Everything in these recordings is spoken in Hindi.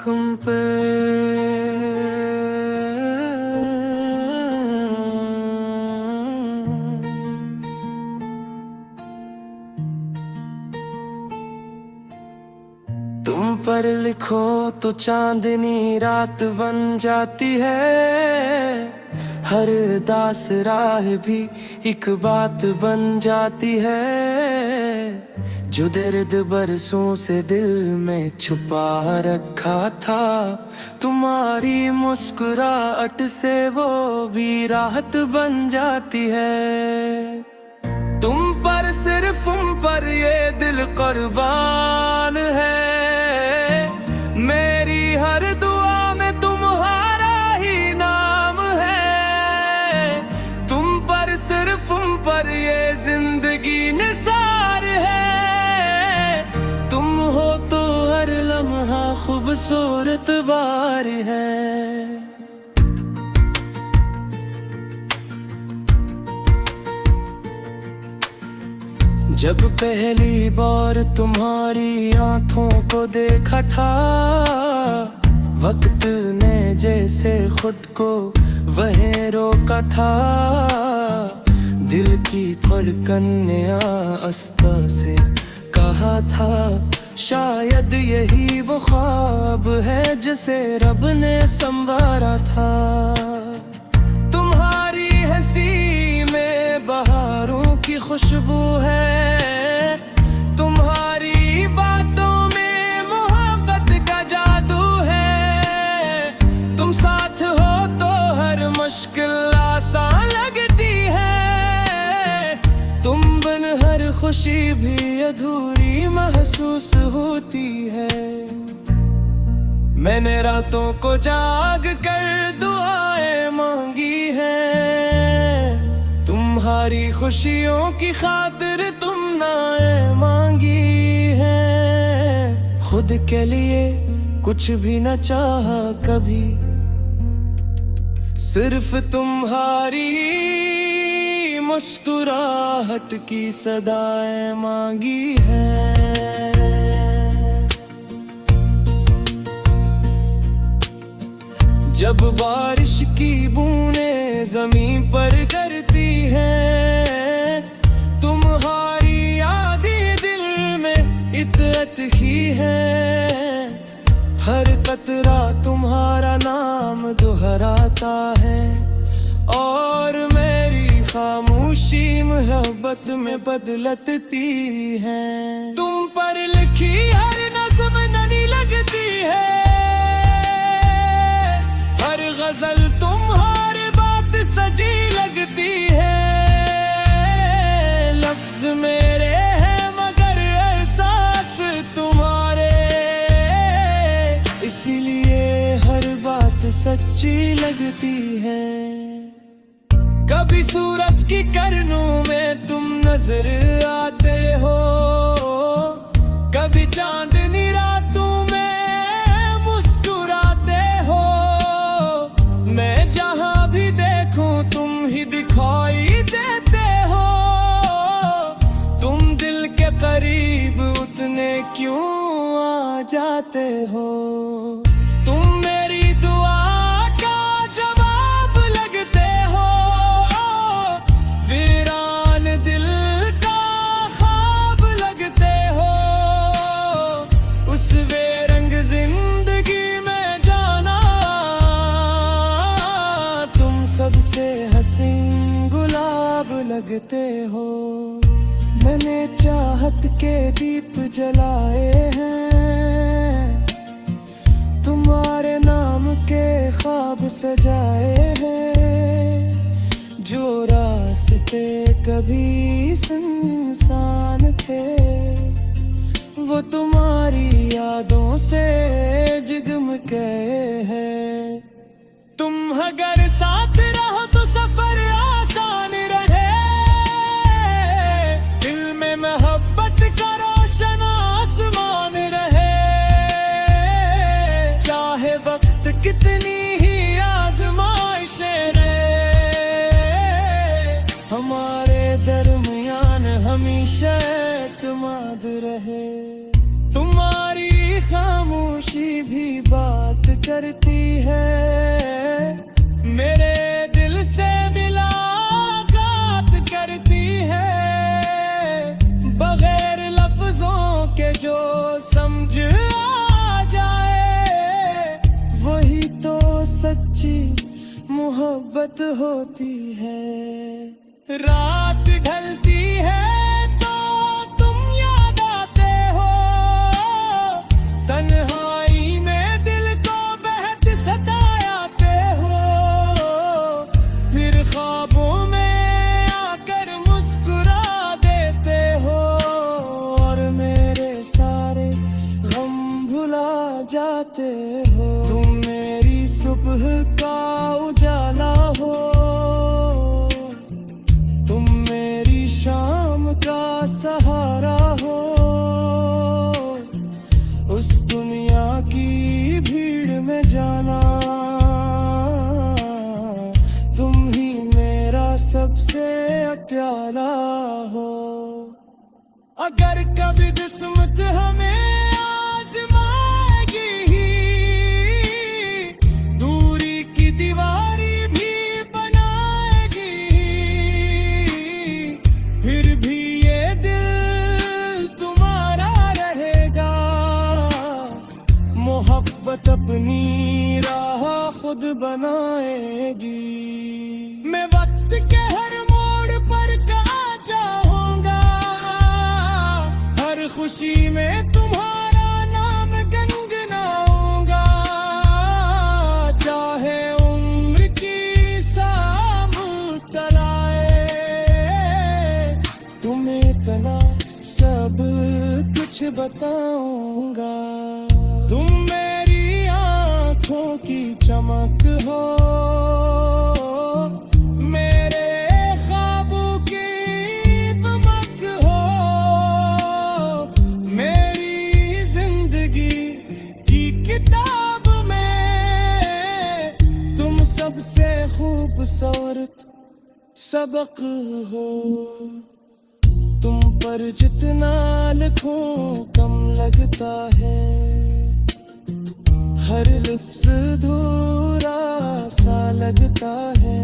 हुक्म पे तुम पर लिखो तो चांदनी रात बन जाती है। हर दास राह भी एक बात बन जाती है। जो दर्द बरसों से दिल में छुपा रखा था, तुम्हारी मुस्कुराहट से वो भी राहत बन जाती है। तुम पर सिर्फ तुम पर ये दिल कुर्बान है। मेरी हर दुआ में तुम्हारा ही नाम है। तुम पर सिर्फ तुम पर ये जिंदगी निसार है। तुम हो तो हर लम्हा खूबसूरत बार है। जब पहली बार तुम्हारी आंखों को देखा था, वक्त ने जैसे खुद को वहीं रोका था। दिल की धड़कन ने आस्था से कहा था, शायद यही वो ख्वाब है जिसे रब ने संवारा था। तुम्हारी हंसी में बहारों की खुशबू है। तुम्हारी बातों में मोहब्बत का जादू है। तुम साथ हो तो हर मुश्किल आसान लगती है। तुम बिन हर खुशी भी अधूरी महसूस होती है। मैंने रातों को जाग कर दुआएं मांगी हैं। तुम्हारी खुशियों की खातिर तुमने मांगी है। खुद के लिए कुछ भी न चाहा कभी, सिर्फ तुम्हारी मुस्कुराहट की सदाएं मांगी है। जब बारिश की बूंदें जमीन पर गिरती हैं, तुम्हारी यादें दिल में इतरत ही है। हर कतरा तुम्हारा नाम दोहराता है, और मेरी खामोशी मोहब्बत में बदलती है। तुम पर लिखी हर नज़्म नई लगती है। हर गजल तुम्हारी बात सजी लगती है। लफ्ज मेरे हैं मगर एहसास तुम्हारे, इसीलिए हर बात सच्ची लगती है। कभी सूरज की किरणों में तुम नजर आते हो, कभी चांदनी रातों में मैं जहां भी देखूं तुम ही दिखाई देते हो। तुम दिल के करीब उतने क्यों आ जाते हो। तुम मेरी दुआ का जवाब लगते हो। वीरान दिल का ख्वाब लगते हो। उस बेरंग जिंदगी सबसे हसीन गुलाब लगते हो। मैंने चाहत के दीप जलाए हैं, तुम्हारे नाम के ख्वाब सजाए हैं। जो रास्ते कभी सुनसान थे, वो तुम्हारी यादों से जगमगे हैं। तुम अगर साथ रहो तो सफर आसान रहे। दिल में मोहब्बत का रोशन आसमान रहे। चाहे वक्त कितनी ही आजमाइशें रहे, हमारे दरमियान हमेशा एतमाद रहे। तुम्हारी खामोश खामोशी भी बात करती है, मेरे दिल से मुलाकात करती है। बगैर लफ्जों के जो समझ आ जाए, वही तो सच्ची मोहब्बत होती है। रात ढलती है तो तुम याद आते हो, तन्हाई में दिल को बेहद सताते हो। फिर ख्वाबों में आकर मुस्कुरा देते हो, और मेरे सारे गम भुला जाते हो। तुम मेरी सुबह का उजाला हो, तुम मेरी शाम का सहारा हो। उस दुनिया की भीड़ में जाना, तुम ही मेरा सबसे प्यारा हो। अगर कभी किस्मत हमें आजमाएगी ही, दूरी की दीवारी भी बनाएगी, फिर भी ये दिल तुम्हारा रहेगा। मोहब्बत अपनी राह खुद बनाएगी। मैं वक्त के हर मोड़ पर कहाँ जाऊंगा, हर खुशी में तुम्हारा नाम गुनगुनाऊंगा। चाहे उम्र की शाम तलाए, तुम्हें कला सब कुछ बताऊंगा। तुम मेरी आंखों की चमक हो, मेरे ख्वाबों की दमक हो। मेरी जिंदगी की किताब में तुम सबसे खूबसूरत सबक हो। तुम पर जितना लिखूं कम लगता है, हर लफ्ज़ अधूरा सा लगता है।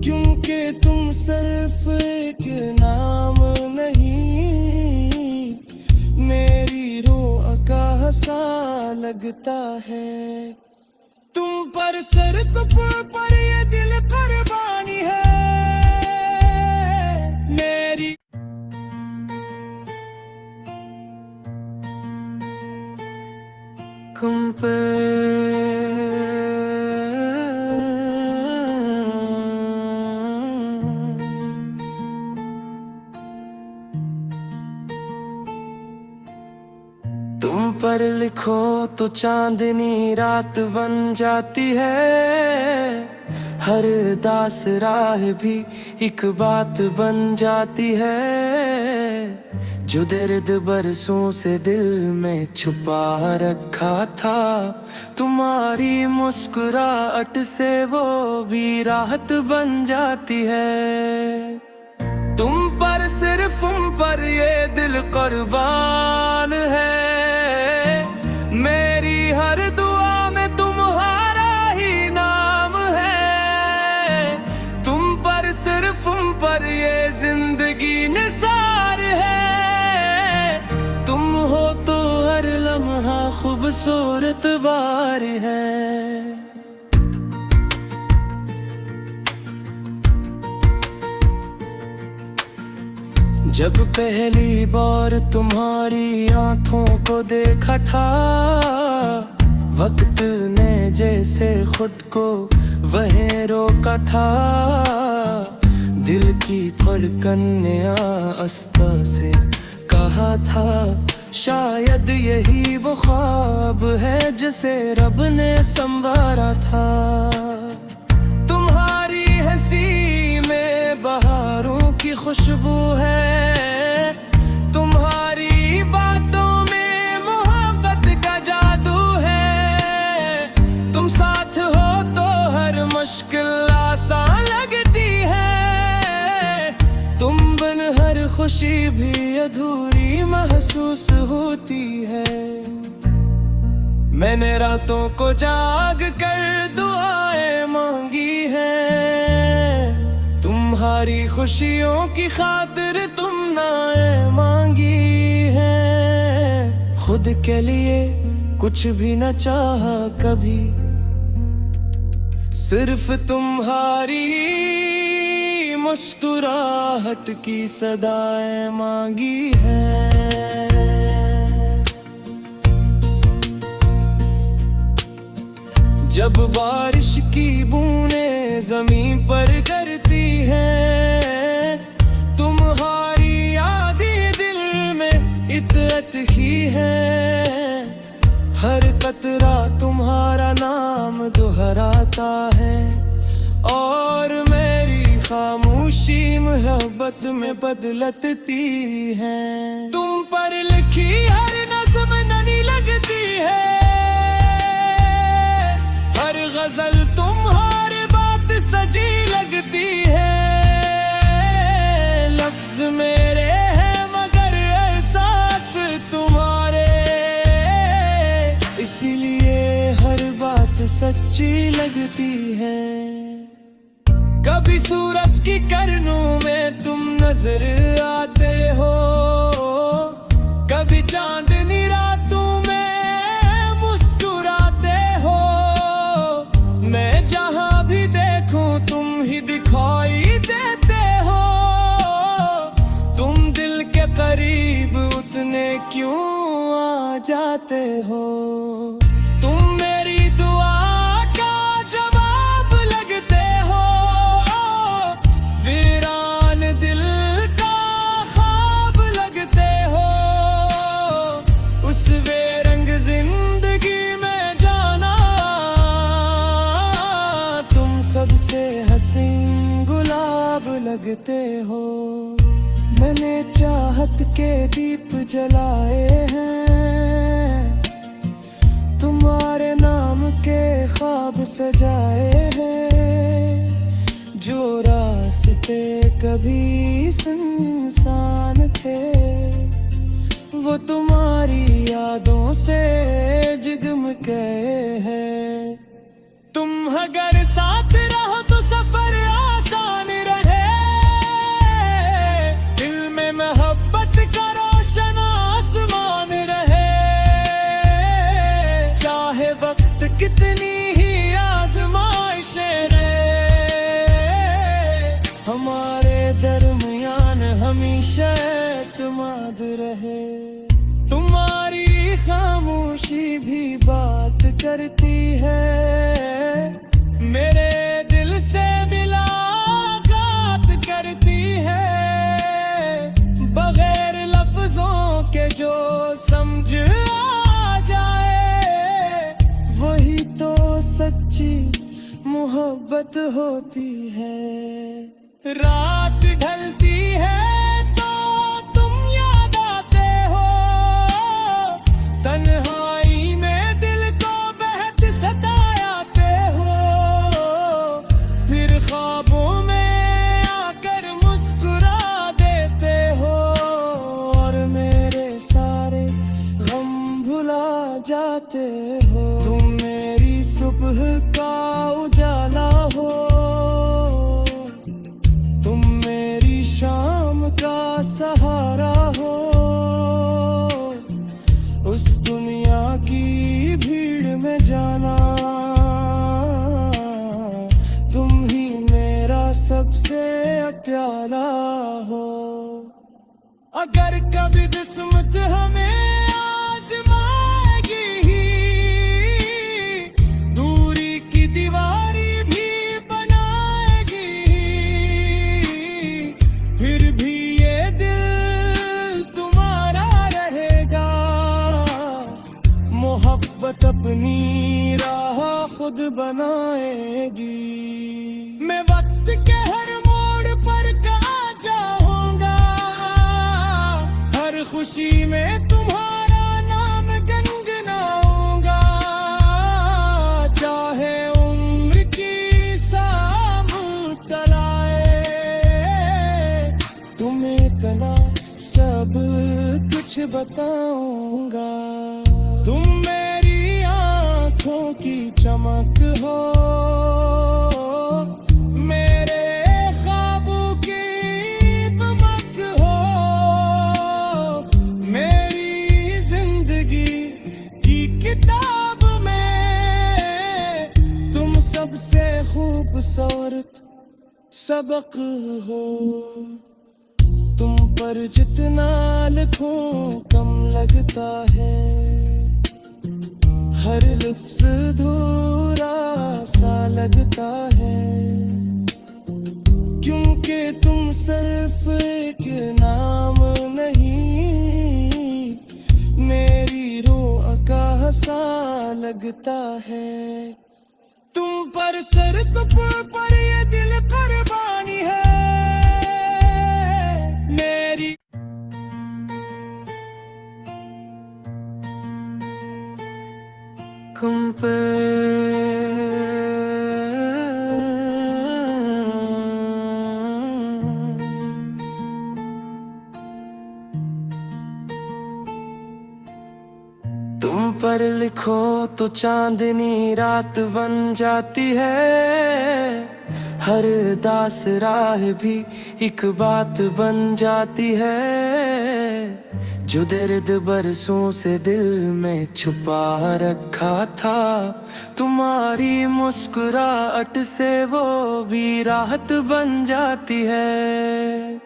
क्योंकि तुम सिर्फ एक नाम नहीं, मेरी रूह का सा लगता है। तुम पर सिर्फ पर ये दिल कुर्बानी है मेरी। तुम पे तुम पर लिखो तो चांदनी रात बन जाती है, हर दास राह भी एक बात बन जाती है। जो दर्द बरसों से दिल में छुपा रखा था, तुम्हारी मुस्कुराहट से वो भी राहत बन जाती है। तुम पर सिर्फ तुम पर ये दिल कुर्बान है, मेरी हर दुआ में तुम्हारा ही नाम है। तुम पर सिर्फ तुम पर ये जिंदगी निसार है, तुम हो तो हर लम्हा खूबसूरत बार है। जब पहली बार तुम्हारी आंखों को देखा था, वक्त ने जैसे खुद को वहीं रोका था। दिल की धड़कन ने आस्था से कहा था, शायद यही वो ख्वाब है जिसे रब ने संवारा था। तुम्हारी हंसी में बहारों की खुशबू है, तुम्हारी बातों में मोहब्बत का जादू है। तुम साथ हो तो हर मुश्किल आसान लगती है, तुम बिन हर खुशी भी अधूरी महसूस होती है। मैंने रातों को जाग कर दुआएं मांगी हैं, तुम्हारी खुशियों की खातिर तुमने मांगी हैं। खुद के लिए कुछ भी न चाहा कभी, सिर्फ तुम्हारी मुस्कुराहट की सदाएं मांगी है। जब बारिश की बूंदें जमीन पर गिरती हैं, तुम्हारी यादें दिल में इतरत ही है। हर कतरा तुम्हारा नाम दोहराता है, और मेरी खामोशी मोहब्बत में बदलती है। तुम पर लिखी हर नज़्म नई लगती है, हर गजल तुम्हारी बात सजी लगती है। लफ्ज मेरे हैं मगर एहसास तुम्हारे, इसीलिए हर बात सच्ची लगती है। कभी सूरज की किरणों में तुम नजर आते हो, कभी चांदनी रातों में मुस्कुराते हो। मैं जहां भी देखूं तुम ही दिखाई देते हो। तुम दिल के करीब उतने क्यों आ जाते हो। तुम मेरी दुआ का जवाब लगते हो, वीरान दिल का ख्वाब लगते हो। उस बेरंग जिंदगी में जाना, तुम सबसे हसीन गुलाब लगते हो। मैंने चाहत के दीप जलाए हैं, तुम्हारे नाम के ख्वाब सजाए हैं। जो रास्ते कभी सुनसान थे, वो तुम्हारी यादों से जगमगे हैं। तुम अगर साथ रहो तो सफर आसान रहे, दिल में मोहब्बत का रोशन आसमान रहे। चाहे वक्त कितनी ही आजमाइशें रहे, हमारे दरमियान हमेशा एतमाद रहे। तुम्हारी खामोशी भी बात करती है, मेरे दिल से मुलाकात करती है। बगैर लफ्जों के जो समझ आ जाए, वही तो सच्ची मोहब्बत होती है। रात ढलती है तो तुम याद आते हो, तन्हाई में दिल को बेहद सताते हो। फिर ख्वाबों में आकर मुस्कुरा देते हो, और मेरे सारे गम भुला जाते हो। तुम मेरी सुबह का उजाला हो, तुम मेरी शाम का सहारा हो। उस दुनिया की भीड़ में जाना, तुम ही मेरा सबसे प्यारा हो। अगर कभी किस्मत हमें आजमाएगी ही, दूरी की दीवारी भी बनाएगी, फिर भी ये दिल तुम्हारा रहेगा। मोहब्बत अपनी राह खुद बनाएगी। मैं वक्त के हर मोड़ पर कहाँ जाऊंगा, हर खुशी में तुम्हारा नाम गुनगुनाऊंगा। चाहे उम्र की शाम तलाए, तुम्हें कला सब कुछ बताऊंगा। तुम मेरी हो, मेरे ख्वाबों की दमक हो, मेरी जिंदगी की किताब में तुम सबसे खूबसूरत सबक हो। तुम पर जितना लिखूं कम लगता है, हर लफ्ज़ अधूरा सा लगता है, क्योंकि तुम सिर्फ एक नाम नहीं, मेरी रूह का सा लगता है। तुम पर सर पर ये दिल कुर्बानी है मेरी। तुम पर लिखो तो चांदनी रात बन जाती है, हर दास राह भी एक बात बन जाती है, जो दर्द बरसों से दिल में छुपा रखा था, तुम्हारी मुस्कुराहट से वो भी राहत बन जाती है।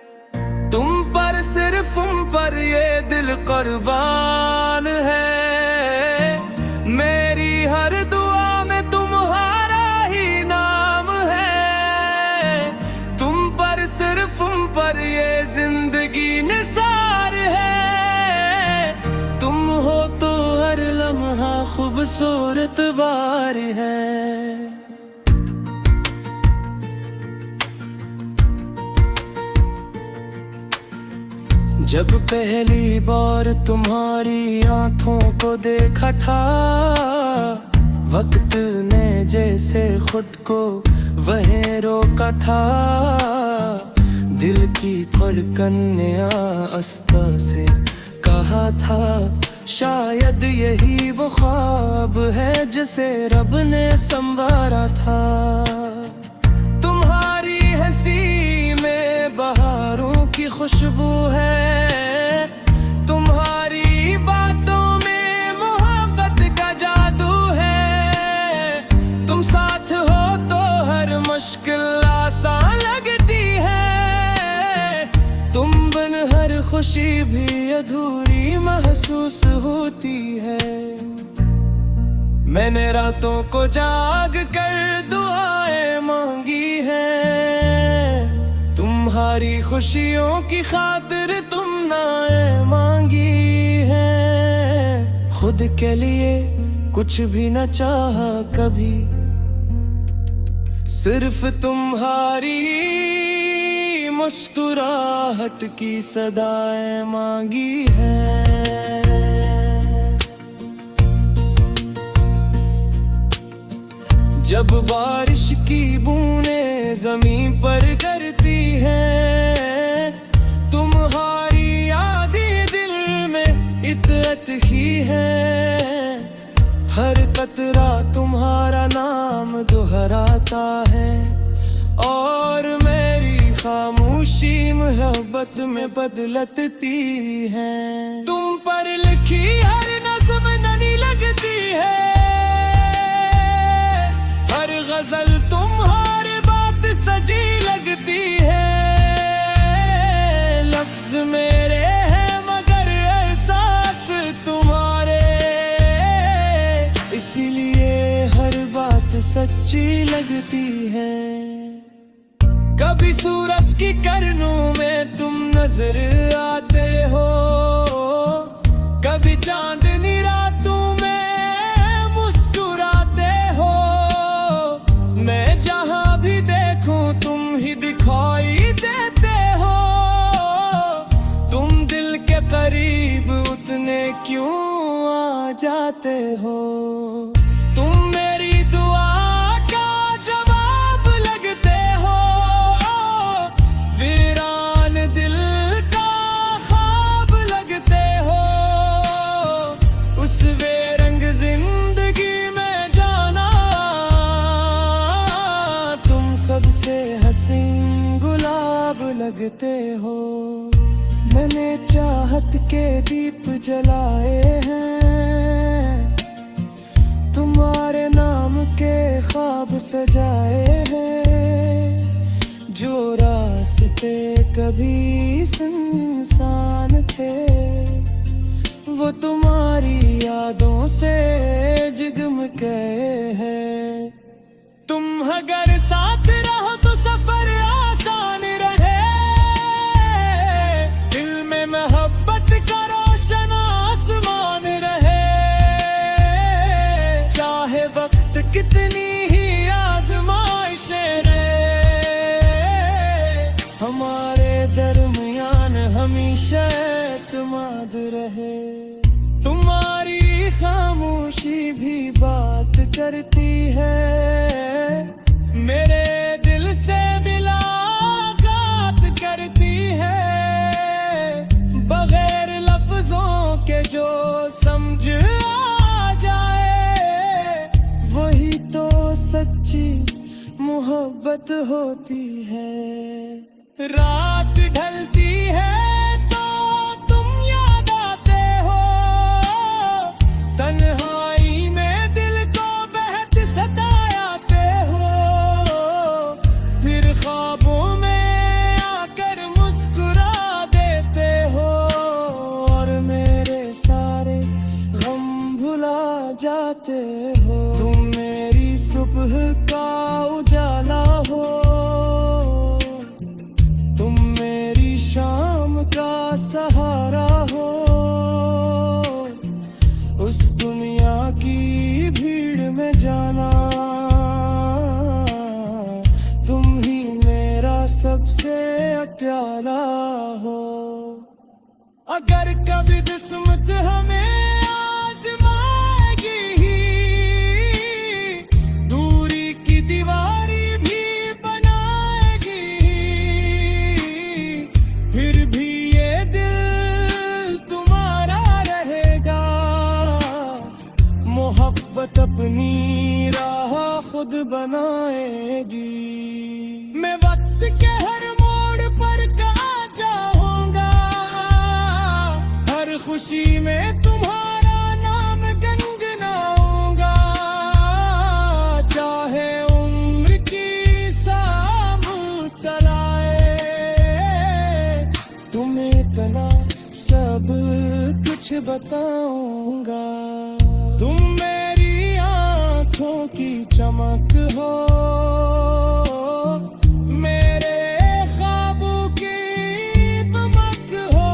तुम पर सिर्फ तुम पर ये दिल कुर्बान है, मेरी हर दुआ में तुम्हारा ही नाम है। तुम पर सिर्फ तुम पर ये जिंदगी निसार है, तुम हो तो हर लम्हा खूबसूरत बार है। जब पहली बार तुम्हारी आंखों को देखा था, वक्त ने जैसे खुद को वहीं रोका था, दिल की धड़कन ने आस्था से कहा था, शायद यही वो ख्वाब है जिसे रब ने संवारा था। तुम्हारी हंसी में बहारों की खुशबू है, तुम्हारी बातों में मोहब्बत का जादू है, तुम साथ हो तो हर मुश्किल आसान लगती है, तुम बिन हर खुशी भी अधूरी महसूस होती है। मैंने रातों को जाग कर दुआएं मांगी हैं, तुम्हारी खुशियों की खातिर तुमने मांगी है, खुद के लिए कुछ भी न चाहा कभी, सिर्फ तुम्हारी मुस्कुराहट की सदाएं मांगी है। जब बारिश की बूंदें जमीन पर गिरती हैं, तुम्हारी यादें दिल में इतरत ही है, हर कतरा तुम्हारा नाम दोहराता है, और मेरी खामोशी मोहब्बत में बदलती है। तुम पर लिखी हर नज़्म नई लगती है, हर गजल तुम्हारी बात सजी लगती है, लफ्ज मेरे हैं मगर एहसास तुम्हारे, इसीलिए हर बात सच्ची लगती है। कभी सूरज की किरणों में तुम नजर आते हो, कभी चांदनी रातों में मुस्कुराते हो, मैं जहां भी देखूं तुम ही दिखाई देते हो, तुम दिल के करीब उतने क्यों आ जाते हो, तुम मेरी दुआ का जवाब लगते हो, वीरान दिल का ख्वाब लगते हो, उस बेरंग जिंदगी में जाना चाहत के दीप जलाए हैं, तुम्हारे नाम के ख्वाब सजाए हैं। जो रास्ते कभी सुनसान थे, वो तुम्हारी यादों से जगमगे हैं। तुम अगर साथ रहो तो सफर आसान रहे, दिल में मोहब्बत का रोशन आसमान रहे। चाहे वक्त कितनी ही आजमाइशें रहे, हमारे दरमियान हमेशा एतमाद रहे। तुम्हारी खामोशी भी बात करती है, मेरे दिल से मुलाकात करती है। बगैर लफ्जों के जो समझ आ जाए, वही तो सच्ची मोहब्बत होती है। रात ढलती है तो तुम याद आते हो, तन्हाई में दिल को बहत सताते हो। फिर ख्वाबों में आकर मुस्कुरा देते हो, और मेरे सारे गम भुला जाते हो। तुम मेरी सुबह का उजाला हो, तुम मेरी शाम का सहारा हो। उस दुनिया की भीड़ में जाना, तुम ही मेरा सबसे प्यारा हो। अगर कभी किस्मत हमें आजमाएगी ही, दूरी की दीवारी भी बनाएगी, फिर भी ये दिल तुम्हारा रहेगा। मोहब्बत अपनी राह खुद बनाएगी। मैं वक्त के हर मोड़ पर कहाँ जाऊंगा, हर खुशी में तुम्हारा नाम गुनगुनाऊंगा। चाहे उम्र की शाम तलाए, तुम्हें कला सब कुछ बताऊंगा। तुम मेरी आँखों की चमक हो, मेरे ख्वाबों की दमक हो।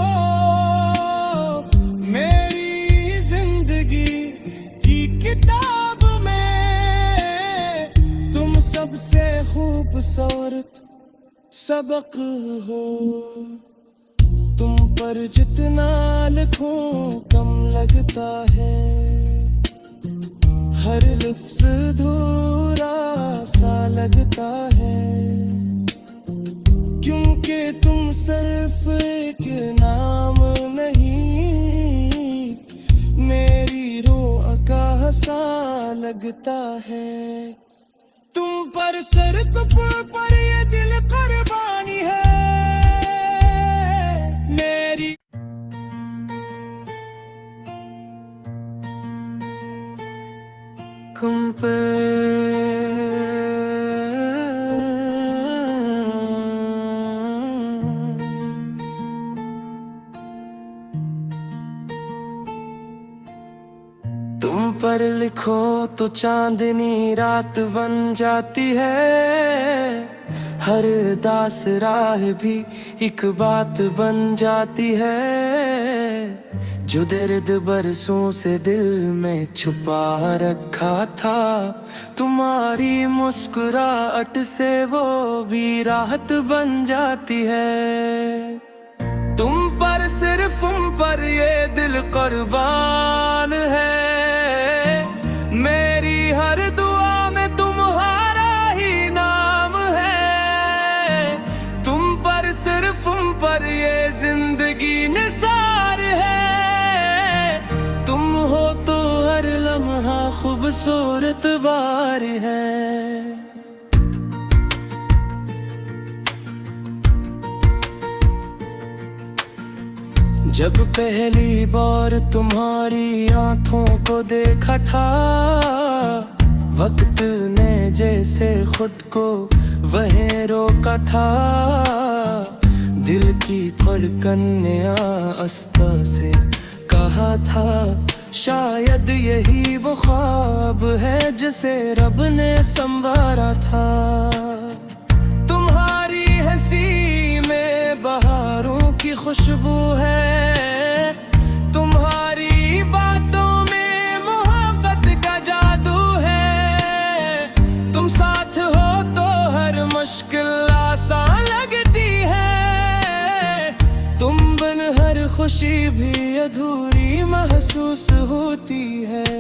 मेरी जिंदगी की किताब में तुम सबसे खूबसूरत सबक हो। तुम पर जितना लिखूं कम लगता है, हर लफ्ज़ अधूरा सा लगता है। क्योंकि तुम सिर्फ एक नाम नहीं, मेरी रूह का सा लगता है। तुम पर सर पर ये दिल कुर्बानी है मेरी। तुम पर लिखो तो चांदनी रात बन जाती है, हर दास राह भी एक बात बन जाती है। जो दर्द बरसों से दिल में छुपा रखा था, तुम्हारी मुस्कुराहट से वो भी राहत बन जाती है। तुम पर सिर्फ तुम पर ये दिल कुर्बान है, मेरी हर दुआ में तुम्हारा ही नाम है। तुम पर सिर्फ तुम पर ये जिंदगी निसार है, तुम हो तो हर लम्हा खूबसूरत बार है। जब पहली बार तुम्हारी आंखों को देखा था, वक्त ने जैसे खुद को वहीं रोका था। दिल की धड़कन ने आस्था से कहा था, शायद यही वो ख्वाब है जिसे रब ने संवारा था। तुम्हारी हंसी में बहारों की खुशबू है, तुम्हारी बातों में मोहब्बत का जादू है। तुम साथ हो तो हर मुश्किल आसान लगती है, तुम बिन हर खुशी भी अधूरी महसूस होती है।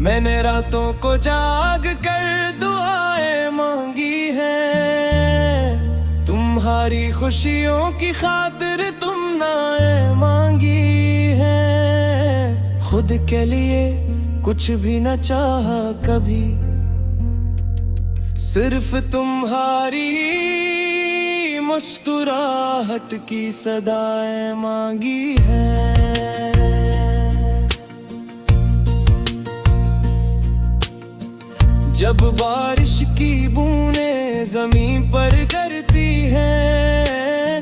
मैंने रातों को जाग कर दुआएं मांगी हैं, तुम्हारी खुशियों की खातिर तुमने मांगी हैं। खुद के लिए कुछ भी न चाहा कभी, सिर्फ तुम्हारी मुस्कुराहट की सदाएं मांगी है। जब बारिश की बूंदें जमीन पर गिरती हैं,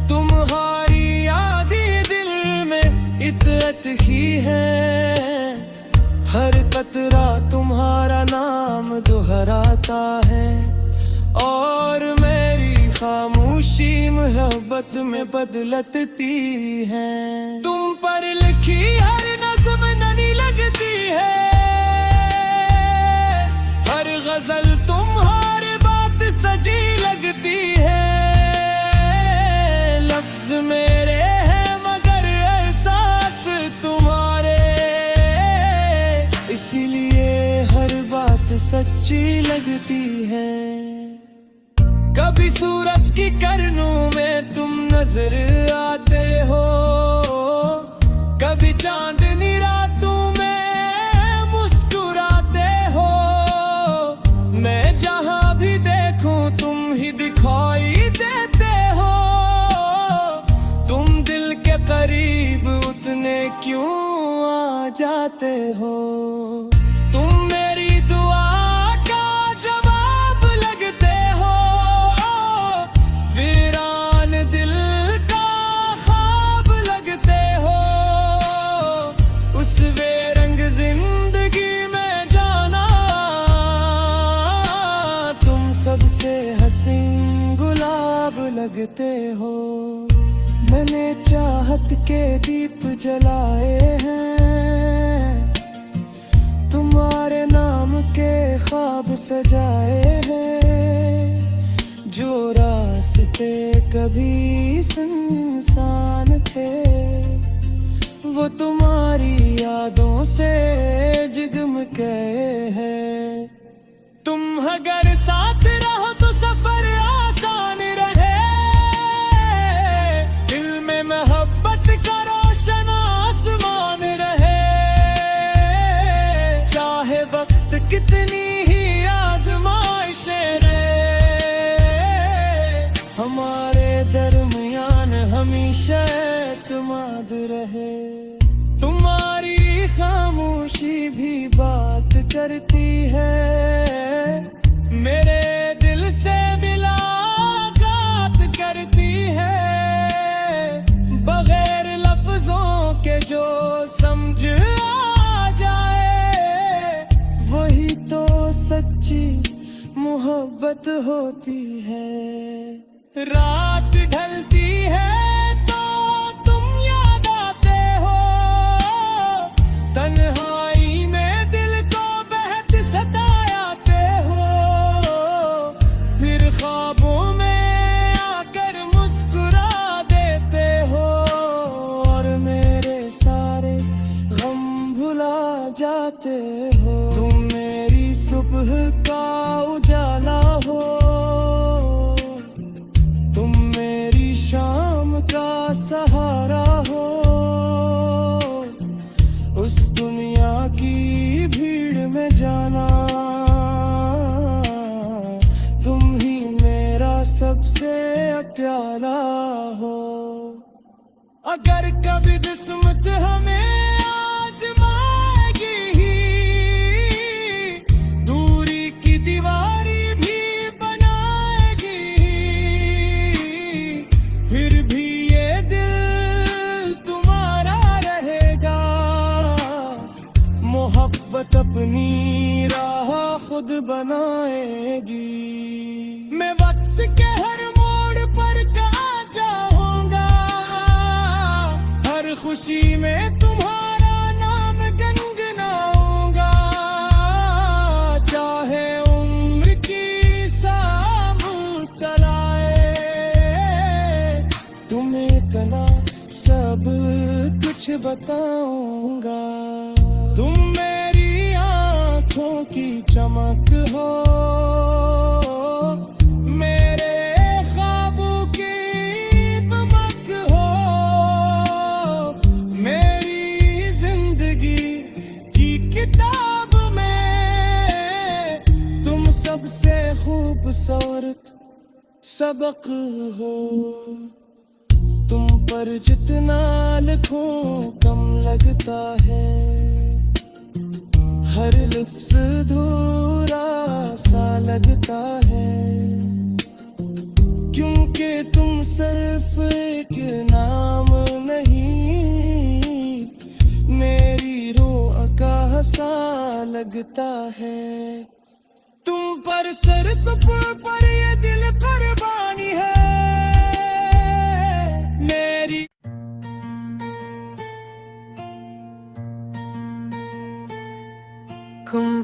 तुम्हारी यादें दिल में इतरत ही है। हर कतरा तुम्हारा नाम दोहराता है, और मेरी खामोशी मोहब्बत में बदलती है। तुम पर लिखी हर नज़्म नई लगती है, हर गजल तुम्हारी बात सजी लगती है। लफ्ज मेरे हैं मगर एहसास तुम्हारे, इसीलिए हर बात सच्ची लगती है। कभी सूरज की किरणों में तुम नजर आते हो, कभी चांदनी रातों में मुस्कुराते हो। मैं जहां भी देखूं तुम ही दिखाई देते हो, तुम दिल के करीब उतने क्यों आ जाते हो। तुम मेरी दुआ का जवाब लगते हो, वीरान दिल का ख्वाब लगते हो। उस बेरंग जिंदगी में जाना, तुम सबसे हसीन गुलाब लगते हो। मैंने चाहत के दीप जलाए हैं, तुम्हारे नाम के ख्वाब सजाए हैं। जो रास्ते कभी सुनसान थे, वो तुम्हारी यादों से जगमगे हैं। तुम अगर साथ रहो तो सफर आसान रहे, दिल में मोहब्बत का रोशन आसमान रहे। चाहे वक्त कितनी ही आजमाइशें रहे, हमारे दरमियान हमेशा एतमाद रहे। तुम्हारी खामोशी भी बात करती है, मेरे दिल से मुलाकात करती है। बगैर लफ्जों के जो समझ आ जाए, वही तो सच्ची मोहब्बत होती है। रात ढलती है तो तुम याद आते हो, तन्हाई में दिल को बहत सताते हो। फिर ख्वाबों में आकर मुस्कुरा देते हो, और मेरे सारे गम भुला जाते हो। तुम मेरी सुबह का उजाला हो, तुम मेरी शाम का सहारा हो। उस दुनिया की भीड़ में जाना, तुम ही मेरा सबसे प्यारा हो। अगर कभी किस्मत हमें आजमाएगी ही, दूरी की दीवारी भी बनाएगी, फिर भी ये दिल तुम्हारा रहेगा। मोहब्बत अपनी राह खुद बनाएगी। मैं वक्त के हर मोड़ पर कहाँ जाऊंगा, हर खुशी में तुम्हारा नाम गुनगुनाऊंगा। चाहे उम्र की सांप तलाए, तुम्हें कला सब कुछ बताऊंगा। तुम मेरी आंखों की चमक हो, मेरे ख्वाबों की दमक हो, मेरी जिंदगी की किताब में तुम सबसे खूबसूरत सबक हो। तुम पर जितना लिखूं कम लगता है, हर लफ्ज़ अधूरा सा लगता है, क्योंकि तुम सिर्फ एक नाम नहीं, मेरी रूह का सा लगता है। तुम पर सर तुम पर ये दिल कुर्बानी है मेरी। तुम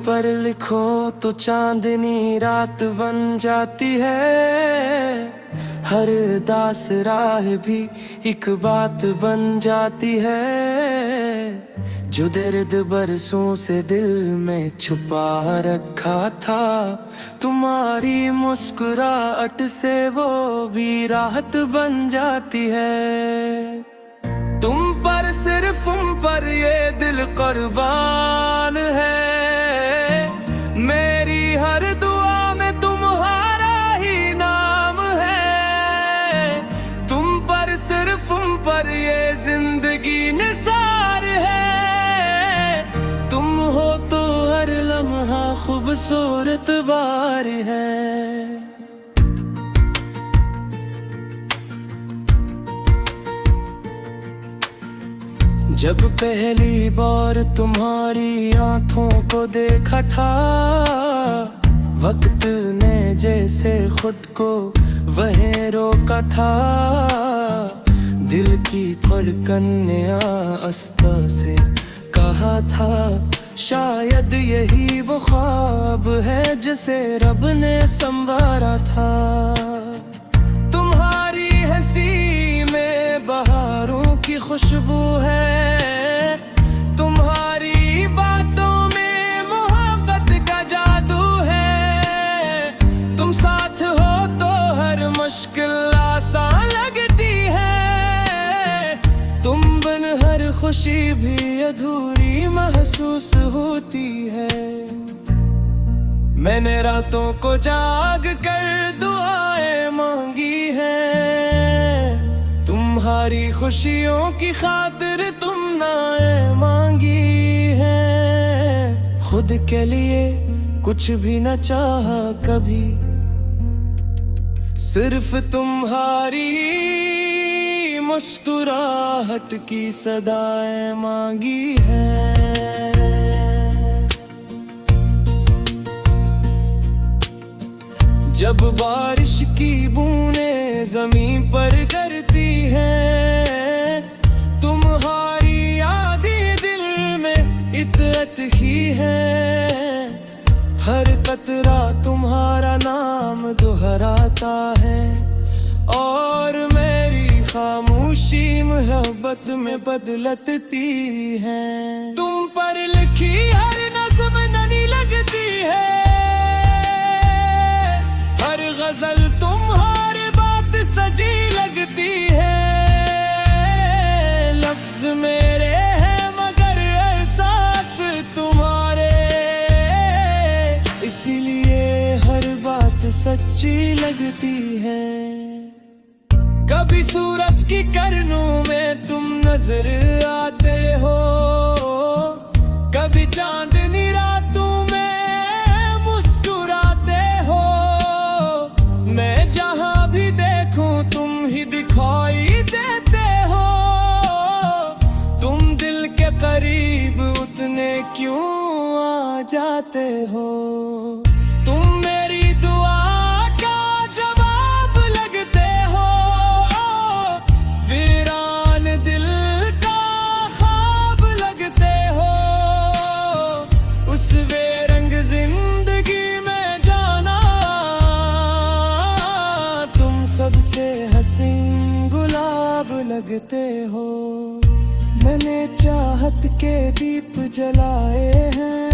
पर लिखो तो चांदनी रात बन जाती है, हर दास राह भी एक बात बन जाती है। जो दर्द बरसों से दिल में छुपा रखा था, तुम्हारी मुस्कुराहट से वो भी राहत बन जाती है। तुम पर सिर्फ तुम पर ये दिल कुर्बान है, मेरी हर दुआ में तुम्हारा ही नाम है। तुम पर सिर्फ तुम पर ये जिंदगी निसार है, तुम हो तो हर लम्हा खूबसूरत बार है। जब पहली बार तुम्हारी आंखों को देखा था, वक्त ने जैसे खुद को वहीं रोका था। दिल की धड़कन ने आस्था से कहा था, शायद यही वो ख्वाब है जिसे रब ने संवारा था। तुम्हारी हंसी में बहारों की खुशबू है, तुम्हारी बातों में मोहब्बत का जादू है। तुम साथ हो तो हर मुश्किल आसान लगती है, तुम बिन हर खुशी भी अधूरी महसूस होती है। मैंने रातों को जाग कर दुआएं मांगी हैं, तुम्हारी खुशियों की खातिर तुमने मांगी है। खुद के लिए कुछ भी न चाहा कभी, सिर्फ तुम्हारी मुस्कुराहट की सदाएं मांगी है। जब बारिश की बूंदें जमीन पर गिरती हैं, तुम्हारी यादें दिल में इतरत ही है। हर कतरा तुम्हारा नाम दोहराता है, और मेरी खामोशी मोहब्बत में बदलती है। तुम पर लिखी हर नज़्म नई लगती है, हर गजल तुम्हारी बात सजी लगती है। लफ्ज मेरे ऊंची लगती है। कभी सूरज की किरणों में तुम नजर आते हो, कभी चांदनी रातों में मुस्कुराते हो। मैं जहां भी देखूं तुम ही दिखाई देते हो। तुम दिल के करीब उतने क्यों आ जाते हो। तुम मेरी दुआ का जवाब लगते हो, वीरान दिल का ख्वाब लगते हो। उस बेरंग जिंदगी में जाना, तुम सबसे हसीन गुलाब लगते हो। मैंने चाहत के दीप जलाए हैं,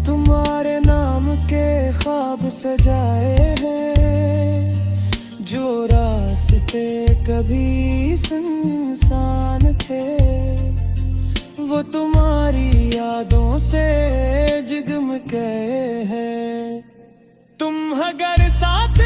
तुम्हारे नाम के ख्वाब सजाए हैं। जो रास्ते कभी सुनसान थे, वो तुम्हारी यादों से जगमगाए हैं। तुम अगर साथ